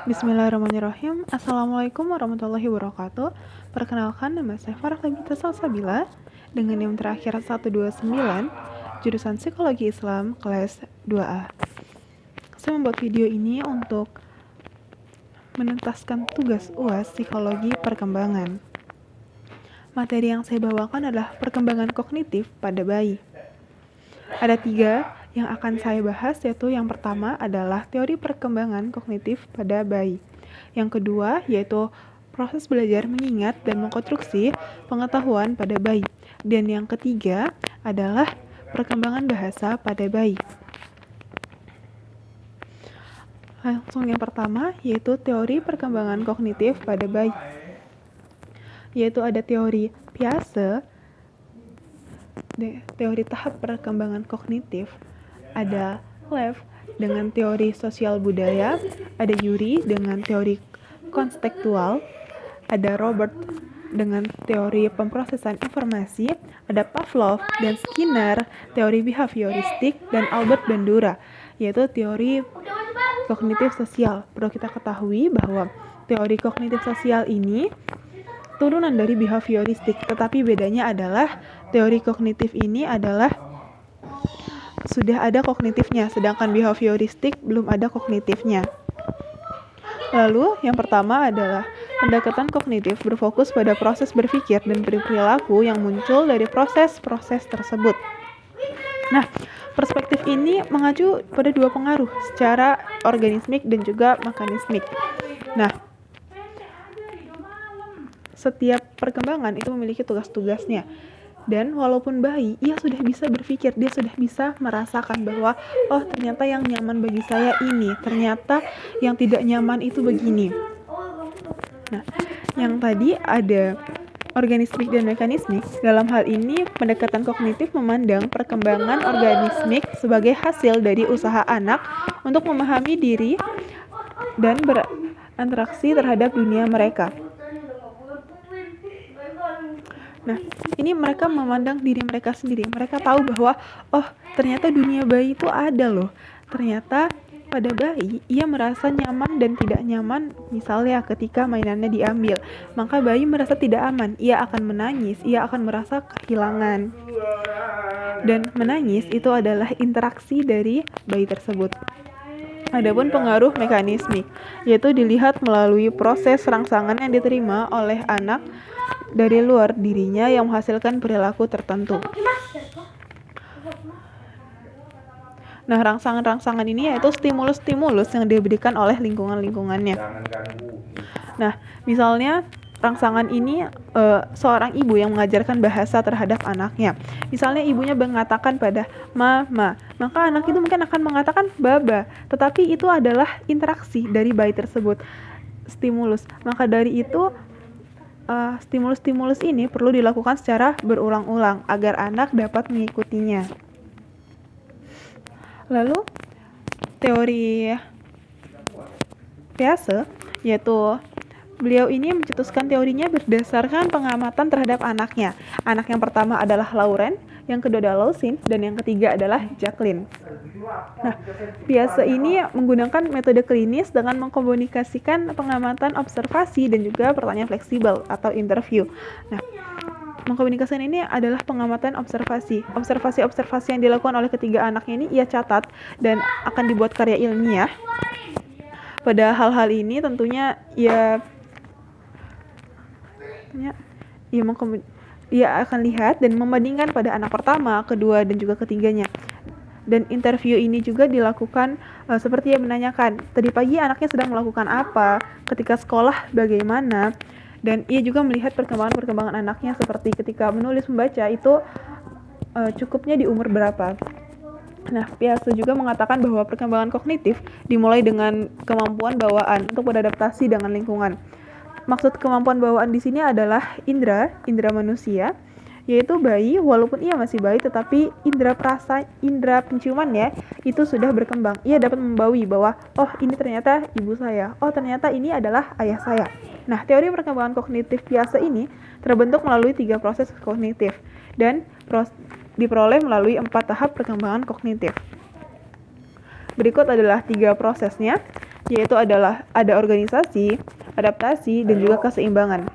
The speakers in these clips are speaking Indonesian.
Bismillahirrahmanirrahim. Assalamualaikum warahmatullahi wabarakatuh. Perkenalkan, nama saya Farah Labita Salsabila dengan NIM terakhir 129, jurusan Psikologi Islam, kelas 2A. Saya membuat video ini untuk menuntaskan tugas UAS Psikologi Perkembangan. Materi yang saya bawakan adalah perkembangan kognitif pada bayi. Ada 3 yang akan saya bahas, yaitu yang pertama adalah teori perkembangan kognitif pada bayi. Yang kedua yaitu proses belajar mengingat dan mengkonstruksi pengetahuan pada bayi. Dan yang ketiga adalah perkembangan bahasa pada bayi. Langsung yang pertama yaitu teori perkembangan kognitif pada bayi. Yaitu ada teori Piaget, teori tahap perkembangan kognitif, ada Lev dengan teori sosial budaya, ada Yuri dengan teori konstekstual, ada Robert dengan teori pemrosesan informasi, ada Pavlov dan Skinner teori behavioristik, dan Albert Bandura yaitu teori kognitif sosial. Perlu kita ketahui bahwa teori kognitif sosial ini turunan dari behavioristik, tetapi bedanya adalah teori kognitif ini adalah sudah ada kognitifnya, sedangkan behavioristik belum ada kognitifnya. Lalu, yang pertama adalah pendekatan kognitif berfokus pada proses berpikir dan perilaku yang muncul dari proses-proses tersebut. Nah, perspektif ini mengacu pada 2 pengaruh, secara organismik dan juga mekanismik. Nah, setiap perkembangan itu memiliki tugas-tugasnya. Dan walaupun bayi, ia sudah bisa berpikir, dia sudah bisa merasakan bahwa oh ternyata yang nyaman bagi saya ini, ternyata yang tidak nyaman itu begini. Nah, yang tadi ada organismik dan mekanismik. Dalam hal ini, pendekatan kognitif memandang perkembangan organismik sebagai hasil dari usaha anak untuk memahami diri dan berinteraksi terhadap dunia mereka. Nah, ini mereka memandang diri mereka sendiri. Mereka tahu bahwa, oh, ternyata dunia bayi itu ada loh. Ternyata pada bayi, ia merasa nyaman dan tidak nyaman, misalnya ketika mainannya diambil. Maka bayi merasa tidak aman, ia akan menangis, ia akan merasa kehilangan. Dan menangis itu adalah interaksi dari bayi tersebut. Adapun pengaruh mekanismik, yaitu dilihat melalui proses rangsangan yang diterima oleh anak dari luar dirinya yang menghasilkan perilaku tertentu. Nah, rangsangan-rangsangan ini yaitu stimulus-stimulus yang diberikan oleh lingkungan-lingkungannya. Nah, misalnya rangsangan ini seorang ibu yang mengajarkan bahasa terhadap anaknya. Misalnya ibunya mengatakan pada mama, maka anak itu mungkin akan mengatakan baba, tetapi itu adalah interaksi dari bayi tersebut, stimulus. Maka dari itu stimulus-stimulus ini perlu dilakukan secara berulang-ulang agar anak dapat mengikutinya. Lalu teori Piaget, yaitu beliau ini mencetuskan teorinya berdasarkan pengamatan terhadap anaknya. Anak yang pertama adalah Lauren, yang kedua adalah Lucien, dan yang ketiga adalah Jacqueline. Nah, Piaget ini menggunakan metode klinis dengan mengkomunikasikan pengamatan observasi dan juga pertanyaan fleksibel atau interview. Nah, mengkomunikasikan ini adalah pengamatan observasi. Observasi-observasi yang dilakukan oleh ketiga anaknya ini ia catat dan akan dibuat karya ilmiah. Pada hal-hal ini tentunya ia akan lihat dan membandingkan pada anak pertama, kedua, dan juga ketiganya. Dan interview ini juga dilakukan seperti yang menanyakan, tadi pagi anaknya sedang melakukan apa, ketika sekolah bagaimana, dan ia juga melihat perkembangan anaknya seperti ketika menulis membaca itu cukupnya di umur berapa. Nah, Piaget juga mengatakan bahwa perkembangan kognitif dimulai dengan kemampuan bawaan untuk beradaptasi dengan lingkungan. Maksud kemampuan bawaan di sini adalah indera manusia, yaitu bayi walaupun ia masih bayi tetapi indera penciumannya itu sudah berkembang. Ia dapat membawi bahwa oh ini ternyata ibu saya, oh ternyata ini adalah ayah saya. Nah, teori perkembangan kognitif Piaget ini terbentuk melalui 3 proses kognitif dan diperoleh melalui 4 tahap perkembangan kognitif. Berikut adalah 3 prosesnya. yaitu adalah ada organisasi, adaptasi, dan juga keseimbangan.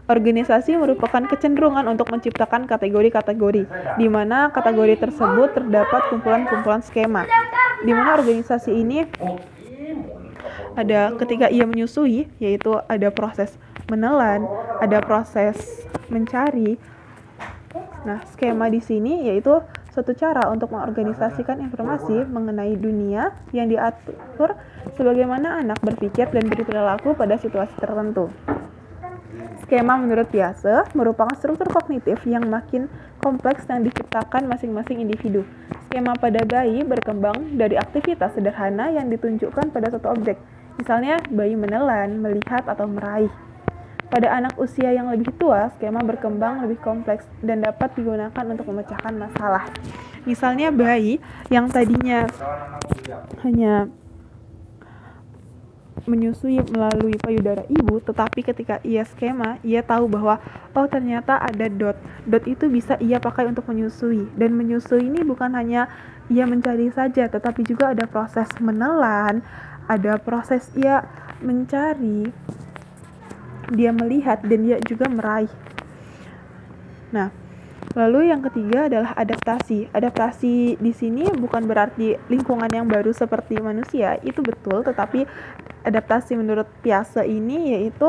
Organisasi merupakan kecenderungan untuk menciptakan kategori-kategori, di mana kategori tersebut terdapat kumpulan-kumpulan skema, di mana organisasi ini ada ketika ia menyusui, yaitu ada proses menelan, ada proses mencari. Nah, skema di sini yaitu suatu cara untuk mengorganisasikan informasi mengenai dunia yang diatur sebagaimana anak berpikir dan berperilaku pada situasi tertentu. Skema menurut Piaget merupakan struktur kognitif yang makin kompleks yang diciptakan masing-masing individu. Skema pada bayi berkembang dari aktivitas sederhana yang ditunjukkan pada suatu objek. Misalnya, bayi menelan, melihat, atau meraih. Pada anak usia yang lebih tua, skema berkembang lebih kompleks dan dapat digunakan untuk memecahkan masalah. Misalnya, bayi yang tadinya hanya menyusui melalui payudara ibu, tetapi ketika ia skema, ia tahu bahwa oh ternyata ada dot. Dot itu bisa ia pakai untuk menyusui, dan menyusui ini bukan hanya ia mencari saja, tetapi juga ada proses menelan, ada proses ia mencari, dia melihat, dan dia juga meraih. Nah, lalu yang ketiga adalah adaptasi. Adaptasi di sini bukan berarti lingkungan yang baru seperti manusia, itu betul, tetapi adaptasi menurut Piaget ini yaitu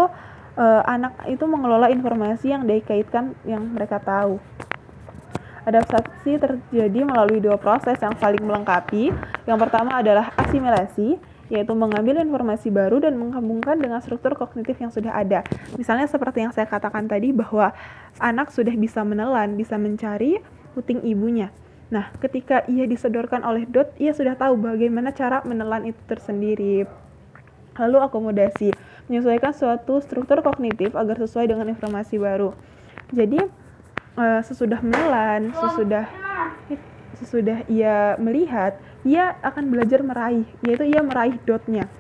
anak itu mengelola informasi yang dikaitkan yang mereka tahu. Adaptasi terjadi melalui dua proses yang saling melengkapi. Yang pertama adalah asimilasi, yaitu mengambil informasi baru dan menghubungkan dengan struktur kognitif yang sudah ada. Misalnya seperti yang saya katakan tadi bahwa anak sudah bisa menelan, bisa mencari puting ibunya. Nah, ketika ia disodorkan oleh dot, ia sudah tahu bagaimana cara menelan itu tersendiri. Lalu akomodasi, menyesuaikan suatu struktur kognitif agar sesuai dengan informasi baru. Jadi, sesudah menelan, sesudah ia melihat, ia akan belajar meraih, yaitu ia meraih dotnya.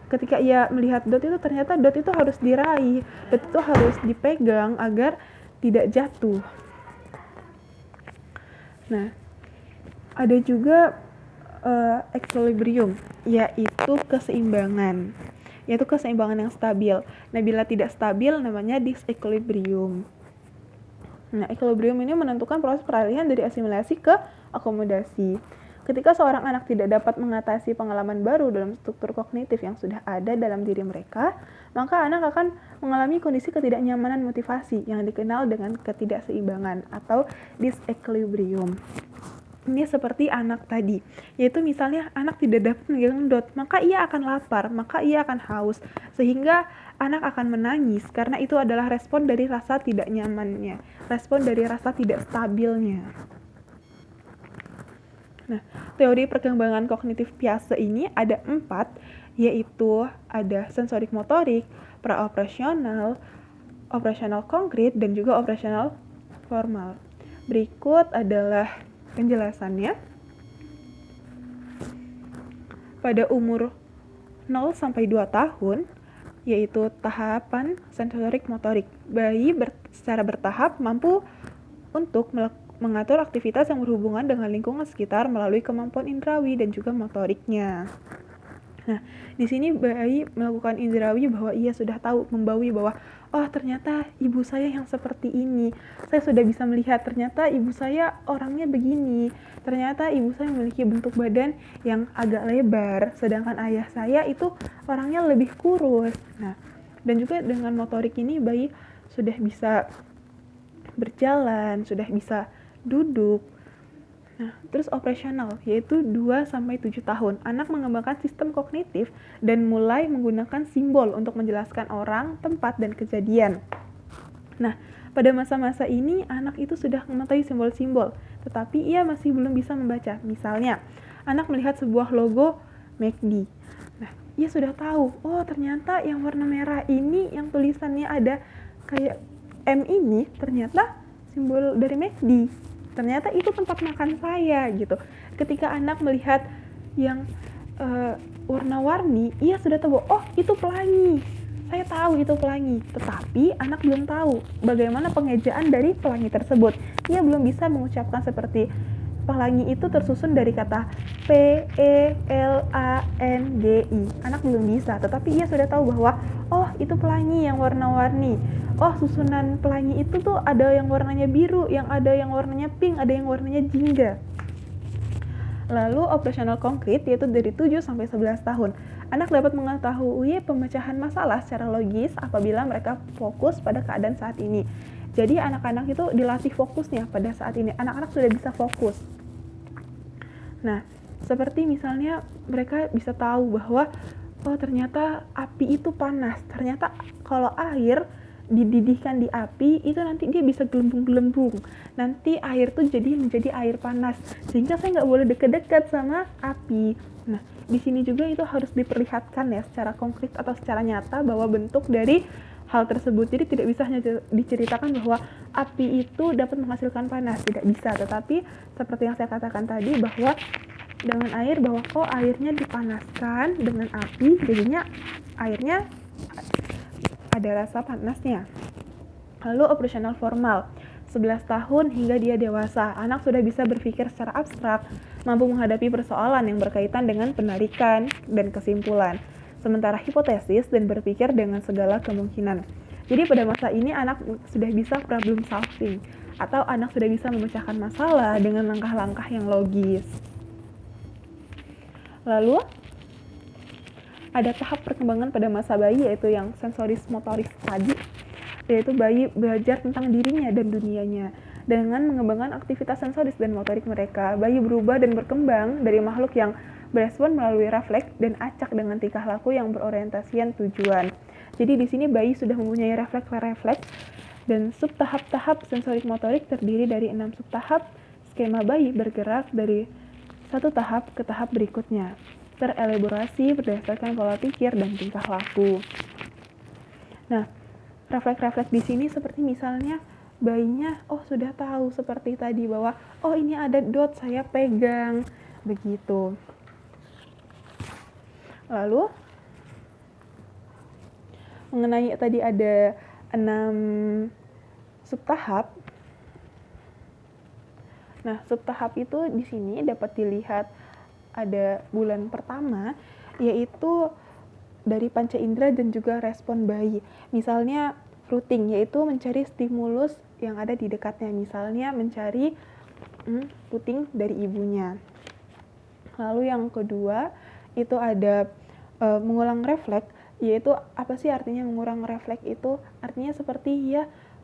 Ketika ia melihat dot itu, ternyata dot itu harus diraih, dot itu harus dipegang agar tidak jatuh. Nah, ada juga equilibrium, yaitu keseimbangan yang stabil. Nah, bila tidak stabil namanya disequilibrium. Nah, equilibrium ini menentukan proses peralihan dari asimilasi ke akomodasi. Ketika seorang anak tidak dapat mengatasi pengalaman baru dalam struktur kognitif yang sudah ada dalam diri mereka, maka anak akan mengalami kondisi ketidaknyamanan motivasi yang dikenal dengan ketidakseimbangan atau disequilibrium. Ini seperti anak tadi, yaitu misalnya anak tidak dapat memegang dot, maka ia akan lapar, maka ia akan haus, sehingga anak akan menangis karena itu adalah respon dari rasa tidak nyamannya, respon dari rasa tidak stabilnya. Nah, teori perkembangan kognitif Piaget ini ada 4, yaitu ada sensorik motorik, praoperasional, operasional konkret, dan juga operasional formal. Berikut adalah penjelasannya. Pada umur 0 sampai 2 tahun, yaitu tahapan sensorik motorik, bayi secara bertahap mampu untuk mengatur aktivitas yang berhubungan dengan lingkungan sekitar melalui kemampuan indrawi dan juga motoriknya. Nah, di sini bayi melakukan indrawi bahwa ia sudah tahu, membawi bahwa oh ternyata ibu saya yang seperti ini. Saya sudah bisa melihat ternyata ibu saya orangnya begini. Ternyata ibu saya memiliki bentuk badan yang agak lebar, sedangkan ayah saya itu orangnya lebih kurus. Nah, dan juga dengan motorik ini bayi sudah bisa berjalan, sudah bisa duduk. Nah, terus operasional, yaitu 2-7 tahun. Anak mengembangkan sistem kognitif dan mulai menggunakan simbol untuk menjelaskan orang, tempat, dan kejadian. Nah, pada masa-masa ini, anak itu sudah mengetahui simbol-simbol, tetapi ia masih belum bisa membaca. Misalnya, anak melihat sebuah logo McD. Nah, ia sudah tahu, oh ternyata yang warna merah ini, yang tulisannya ada kayak M ini, ternyata simbol dari McD. Ternyata itu tempat makan saya gitu. Ketika anak melihat yang warna-warni, ia sudah tahu, oh itu pelangi. Saya tahu itu pelangi. Tetapi anak belum tahu bagaimana pengejaan dari pelangi tersebut. Ia belum bisa mengucapkan seperti Pelangi itu tersusun dari kata P, E, L, A, N, G, I. Anak belum bisa, tetapi ia sudah tahu bahwa oh itu pelangi yang warna-warni. Oh susunan pelangi itu tuh ada yang warnanya biru, yang ada yang warnanya pink, ada yang warnanya jingga. Lalu operasional konkret yaitu dari 7 sampai 11 tahun. Anak dapat mengetahui pemecahan masalah secara logis apabila mereka fokus pada keadaan saat ini. Jadi anak-anak itu dilatih fokusnya pada saat ini. Anak-anak sudah bisa fokus. Nah, seperti misalnya mereka bisa tahu bahwa oh ternyata api itu panas. Ternyata kalau air dididihkan di api itu nanti dia bisa gelembung-gelembung. Nanti air tuh menjadi air panas. Sehingga saya nggak boleh deket-deket sama api. Nah, di sini juga itu harus diperlihatkan ya secara konkret atau secara nyata bahwa bentuk dari hal tersebut. Jadi tidak bisa hanya diceritakan bahwa api itu dapat menghasilkan panas, tidak bisa. Tetapi seperti yang saya katakan tadi bahwa dengan air, bahwa kok airnya dipanaskan dengan api, jadinya airnya ada rasa panasnya. Lalu operasional formal, 11 tahun hingga dia dewasa, anak sudah bisa berpikir secara abstrak, mampu menghadapi persoalan yang berkaitan dengan penarikan dan kesimpulan, sementara hipotesis dan berpikir dengan segala kemungkinan. Jadi pada masa ini anak sudah bisa problem solving, atau anak sudah bisa memecahkan masalah dengan langkah-langkah yang logis. Lalu ada tahap perkembangan pada masa bayi yaitu yang sensoris motoris tadi, yaitu bayi belajar tentang dirinya dan dunianya. Dengan mengembangkan aktivitas sensoris dan motorik mereka, bayi berubah dan berkembang dari makhluk yang berespon melalui refleks dan acak dengan tingkah laku yang berorientasian tujuan. Jadi di sini bayi sudah mempunyai refleks dan subtahap-tahap sensorik motorik terdiri dari 6 subtahap. Skema bayi bergerak dari satu tahap ke tahap berikutnya, terelaborasi berdasarkan pola pikir dan tingkah laku. Nah, refleks-refleks di sini seperti misalnya bayinya sudah tahu seperti tadi bahwa ini ada dot, saya pegang, begitu. Lalu mengenai tadi ada 6 subtahap. Nah, subtahap itu di sini dapat dilihat ada bulan pertama, yaitu dari panca indera dan juga respon bayi. Misalnya fruiting, yaitu mencari stimulus yang ada di dekatnya. Misalnya mencari puting dari ibunya. Lalu yang kedua itu ada mengulang refleks, yaitu apa sih artinya mengulang refleks itu? Artinya seperti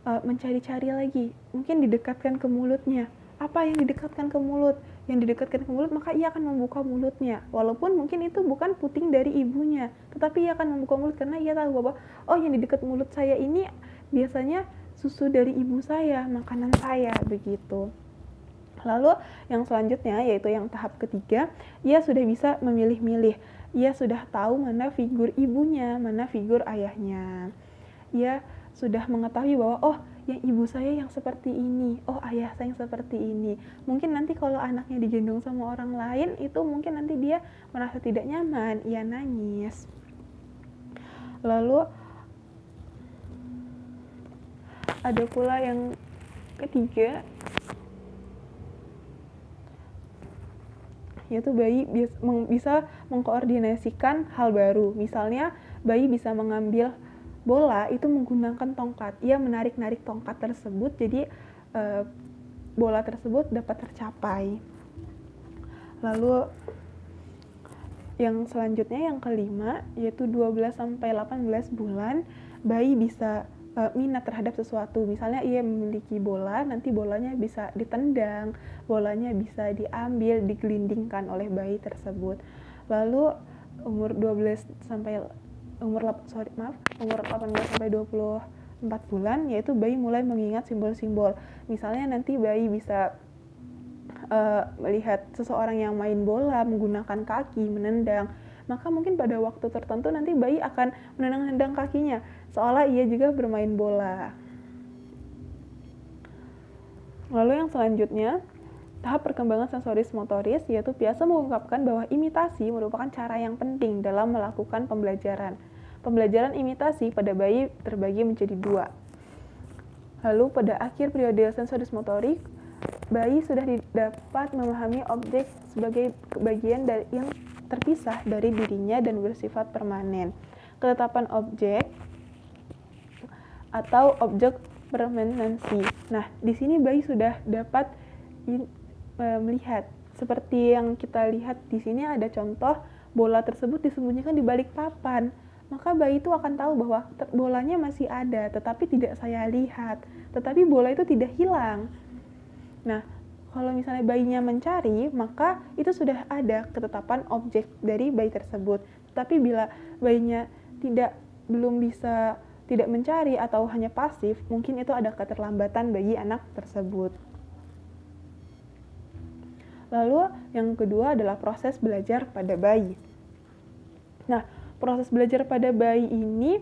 mencari-cari lagi, mungkin didekatkan ke mulutnya. Apa yang didekatkan ke mulut? Yang didekatkan ke mulut, maka ia akan membuka mulutnya. Walaupun mungkin itu bukan puting dari ibunya, tetapi ia akan membuka mulut karena ia tahu bahwa yang di dekat mulut saya ini biasanya susu dari ibu saya, makanan saya, begitu. Lalu yang selanjutnya yaitu yang tahap ketiga, ia sudah bisa memilih-milih. Ia sudah tahu mana figur ibunya, mana figur ayahnya. Ia sudah mengetahui bahwa yang ibu saya yang seperti ini, ayah saya yang seperti ini. Mungkin nanti kalau anaknya digendong sama orang lain, itu mungkin nanti dia merasa tidak nyaman, ia nangis. Lalu ada pula yang ketiga, yaitu bayi bisa mengkoordinasikan hal baru. Misalnya bayi bisa mengambil bola itu menggunakan tongkat. Ia menarik-narik tongkat tersebut, jadi bola tersebut dapat tercapai. Lalu yang selanjutnya yang kelima, yaitu 12-18 bulan, bayi bisa minat terhadap sesuatu. Misalnya ia memiliki bola, nanti bolanya bisa ditendang, bolanya bisa diambil, digelindingkan oleh bayi tersebut. Lalu umur 18 sampai 24 bulan, yaitu bayi mulai mengingat simbol-simbol. Misalnya nanti bayi bisa melihat seseorang yang main bola menggunakan kaki, menendang, maka mungkin pada waktu tertentu nanti bayi akan menendang kakinya, seolah ia juga bermain bola. Lalu yang selanjutnya, tahap perkembangan sensoris motoris, yaitu biasa mengungkapkan bahwa imitasi merupakan cara yang penting dalam melakukan pembelajaran. Pembelajaran imitasi pada bayi terbagi menjadi 2. Lalu pada akhir periode sensoris motorik, bayi sudah dapat memahami objek sebagai bagian dari yang terpisah dari dirinya dan bersifat permanen. Ketetapan objek atau objek permanensi. Nah, di sini bayi sudah dapat melihat. Seperti yang kita lihat di sini ada contoh bola tersebut disembunyikan di balik papan. Maka bayi itu akan tahu bahwa bolanya masih ada, tetapi tidak saya lihat. Tetapi bola itu tidak hilang. Nah, kalau misalnya bayinya mencari, maka itu sudah ada ketetapan objek dari bayi tersebut. Tapi bila bayinya tidak mencari atau hanya pasif, mungkin itu ada keterlambatan bagi anak tersebut. Lalu yang kedua adalah proses belajar pada bayi. Nah, proses belajar pada bayi ini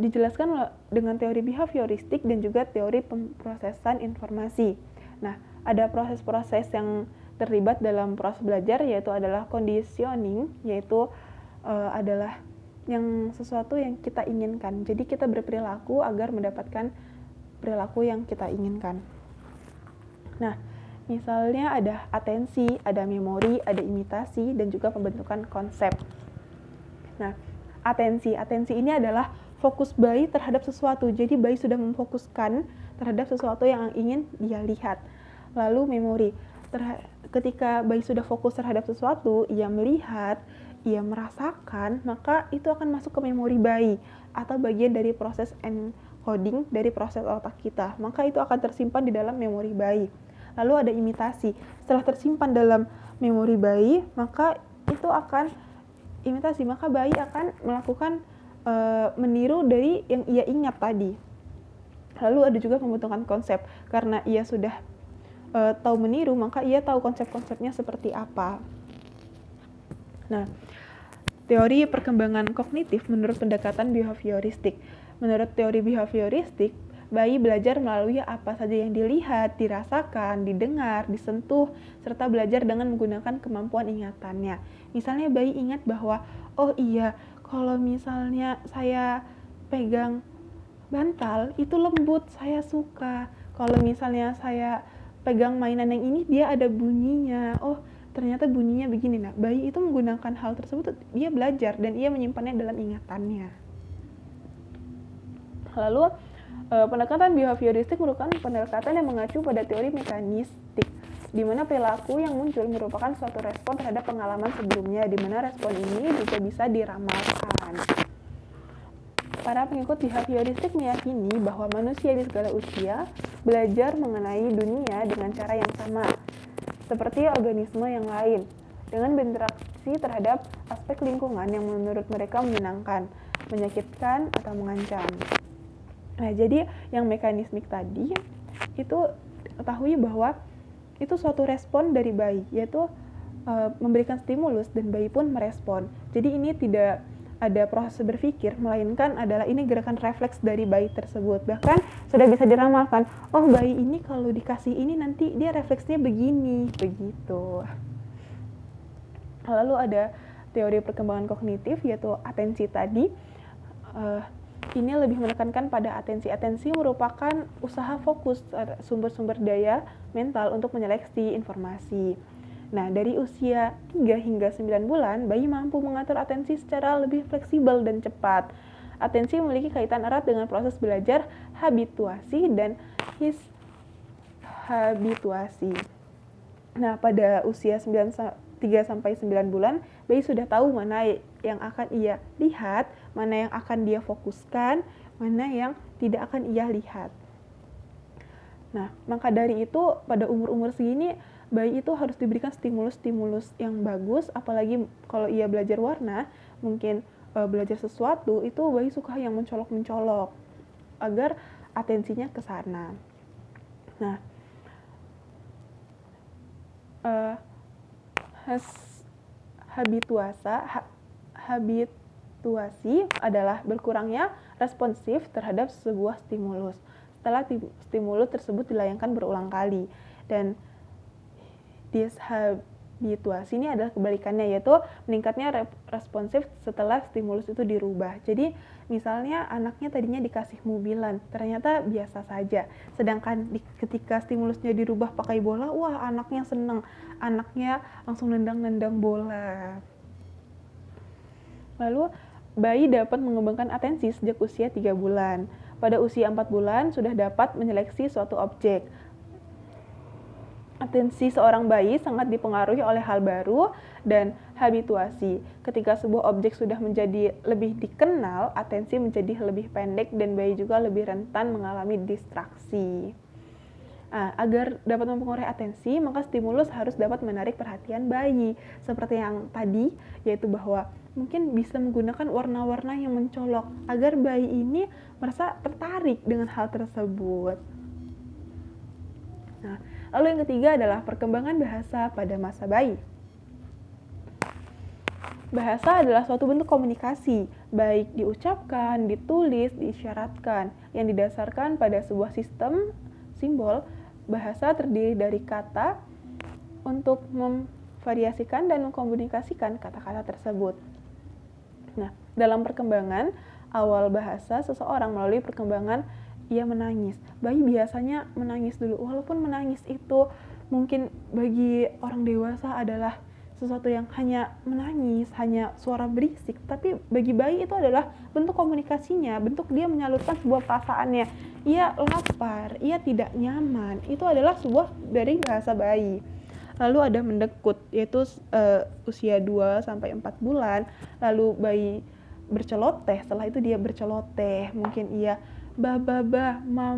dijelaskan dengan teori behavioristik dan juga teori pemrosesan informasi. Nah, ada proses-proses yang terlibat dalam proses belajar, yaitu adalah conditioning, yaitu adalah yang sesuatu yang kita inginkan. Jadi kita berperilaku agar mendapatkan perilaku yang kita inginkan. Nah, misalnya ada atensi, ada memori, ada imitasi, dan juga pembentukan konsep. Nah, atensi ini adalah fokus bayi terhadap sesuatu. Jadi bayi sudah memfokuskan terhadap sesuatu yang ingin dia lihat. Lalu memori, ketika bayi sudah fokus terhadap sesuatu, ia melihat, ia merasakan, maka itu akan masuk ke memori bayi atau bagian dari proses encoding dari proses otak kita. Maka itu akan tersimpan di dalam memori bayi. Lalu ada imitasi. Setelah tersimpan dalam memori bayi, maka itu akan imitasi, maka bayi akan melakukan meniru dari yang ia ingat tadi. Lalu ada juga pembentukan konsep. Karena ia sudah tahu meniru, maka ia tahu konsep-konsepnya seperti apa. Nah, teori perkembangan kognitif menurut pendekatan behavioristik. Menurut teori behavioristik, bayi belajar melalui apa saja yang dilihat, dirasakan, didengar, disentuh, serta belajar dengan menggunakan kemampuan ingatannya. Misalnya bayi ingat bahwa, oh iya, kalau misalnya saya pegang bantal, itu lembut, saya suka. Kalau misalnya saya pegang mainan yang ini, dia ada bunyinya. Oh, ternyata bunyinya begini. Nah, bayi itu menggunakan hal tersebut, dia belajar dan ia menyimpannya dalam ingatannya. Lalu, pendekatan behavioristik merupakan pendekatan yang mengacu pada teori mekanistik, di mana perilaku yang muncul merupakan suatu respon terhadap pengalaman sebelumnya, di mana respon ini juga bisa diramalkan. Para pengikut behavioristik meyakini bahwa manusia di segala usia belajar mengenai dunia dengan cara yang sama, seperti organisme yang lain, dengan berinteraksi terhadap aspek lingkungan yang menurut mereka menyenangkan, menyakitkan, atau mengancam. Nah, jadi yang mekanismik tadi itu ketahui bahwa itu suatu respon dari bayi, yaitu memberikan stimulus dan bayi pun merespon. Jadi ini tidak ada proses berpikir, melainkan adalah ini gerakan refleks dari bayi tersebut. Bahkan sudah bisa diramalkan, oh bayi ini kalau dikasih ini nanti dia refleksnya begini, begitu. Lalu ada teori perkembangan kognitif, yaitu atensi tadi. Ini lebih menekankan pada atensi. Atensi merupakan usaha fokus sumber-sumber daya mental untuk menyeleksi informasi. Nah, dari usia 3 hingga 9 bulan, bayi mampu mengatur atensi secara lebih fleksibel dan cepat. Atensi memiliki kaitan erat dengan proses belajar, habituasi, dan habituasi. Nah, pada usia 3-9 bulan, bayi sudah tahu mana yang akan ia lihat, mana yang akan dia fokuskan, mana yang tidak akan ia lihat. Nah, maka dari itu pada umur-umur segini, bayi itu harus diberikan stimulus-stimulus yang bagus, apalagi kalau ia belajar warna, mungkin belajar sesuatu, itu bayi suka yang mencolok-mencolok, agar atensinya ke sana. Nah, habituasi adalah berkurangnya responsif terhadap sebuah stimulus setelah stimulus tersebut dilayangkan berulang kali, dan dishabituasi habituasi ini adalah kebalikannya, yaitu meningkatnya responsif setelah stimulus itu dirubah. Jadi misalnya anaknya tadinya dikasih mobilan, ternyata biasa saja. Sedangkan ketika stimulusnya dirubah pakai bola, wah anaknya seneng, anaknya langsung nendang-nendang bola. Lalu bayi dapat mengembangkan atensi sejak usia 3 bulan. Pada usia 4 bulan sudah dapat menyeleksi suatu objek. Atensi seorang bayi sangat dipengaruhi oleh hal baru dan habituasi. Ketika sebuah objek sudah menjadi lebih dikenal, atensi menjadi lebih pendek dan bayi juga lebih rentan mengalami distraksi. Agar dapat mempengaruhi atensi, maka stimulus harus dapat menarik perhatian bayi. Seperti yang tadi, yaitu bahwa mungkin bisa menggunakan warna-warna yang mencolok agar bayi ini merasa tertarik dengan hal tersebut. Lalu yang ketiga adalah perkembangan bahasa pada masa bayi. Bahasa adalah suatu bentuk komunikasi, baik diucapkan, ditulis, diisyaratkan, yang didasarkan pada sebuah sistem simbol. Bahasa terdiri dari kata untuk memvariasikan dan mengkomunikasikan kata-kata tersebut. Nah, dalam perkembangan awal bahasa seseorang melalui perkembangan ia menangis. Bayi biasanya menangis dulu, walaupun menangis itu mungkin bagi orang dewasa adalah sesuatu yang hanya menangis, hanya suara berisik, tapi bagi bayi itu adalah bentuk komunikasinya, bentuk dia menyalurkan sebuah perasaannya. Ia lapar, ia tidak nyaman, itu adalah sebuah dari bahasa bayi. Lalu ada mendekut, yaitu usia 2-4 bulan, lalu bayi berceloteh, setelah itu dia berceloteh, mungkin ia ba, ma.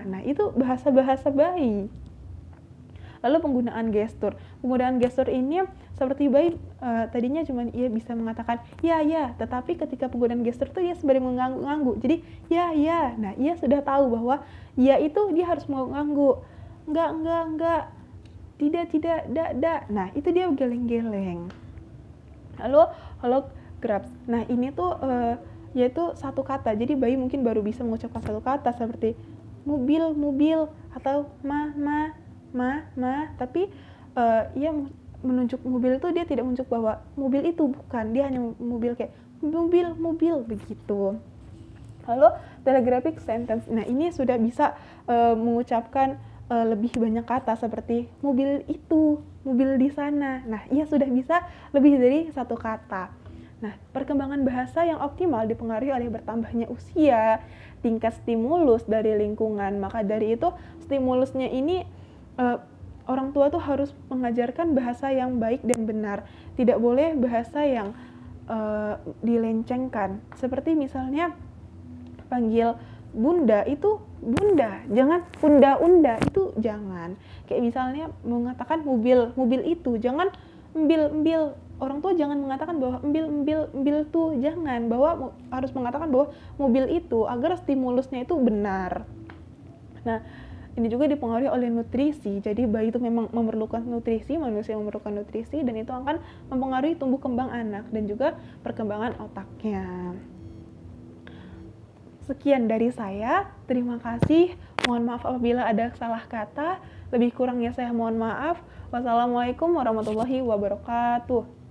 Nah, itu bahasa-bahasa bayi. Lalu penggunaan gestur. Penggunaan gestur ini seperti bayi tadinya cuma ia bisa mengatakan ya, tetapi ketika penggunaan gestur itu dia sembari mengangguk. Jadi ya. Nah, ia sudah tahu bahwa ya itu dia harus mengangguk. Enggak. Tidak, da. Nah, itu dia geleng-geleng. Lalu holograph. Nah, ini tuh yaitu satu kata. Jadi bayi mungkin baru bisa mengucapkan satu kata seperti mobil atau ma. Tapi ia menunjuk mobil itu, dia tidak menunjuk bahwa mobil itu bukan. Dia hanya mobil kayak mobil begitu. Lalu telegraphic sentence. Nah, ini sudah bisa mengucapkan lebih banyak kata seperti mobil itu, mobil di sana. Nah, ia sudah bisa lebih dari satu kata. Nah, perkembangan bahasa yang optimal dipengaruhi oleh bertambahnya usia, tingkat stimulus dari lingkungan. Maka dari itu, stimulusnya ini orang tua tuh harus mengajarkan bahasa yang baik dan benar. Tidak boleh bahasa yang dilencengkan. Seperti misalnya panggil bunda itu bunda, jangan unda itu jangan. Kayak misalnya mengatakan mobil itu, jangan embil. Orang tua jangan mengatakan bahwa embil tuh, jangan, bahwa harus mengatakan bahwa mobil itu agar stimulusnya itu benar. Nah, ini juga dipengaruhi oleh nutrisi. Jadi bayi itu memang memerlukan nutrisi, manusia memerlukan nutrisi, dan itu akan mempengaruhi tumbuh kembang anak dan juga perkembangan otaknya. Sekian dari saya, terima kasih. Mohon maaf apabila ada salah kata, lebih kurangnya saya mohon maaf. Wassalamualaikum warahmatullahi wabarakatuh.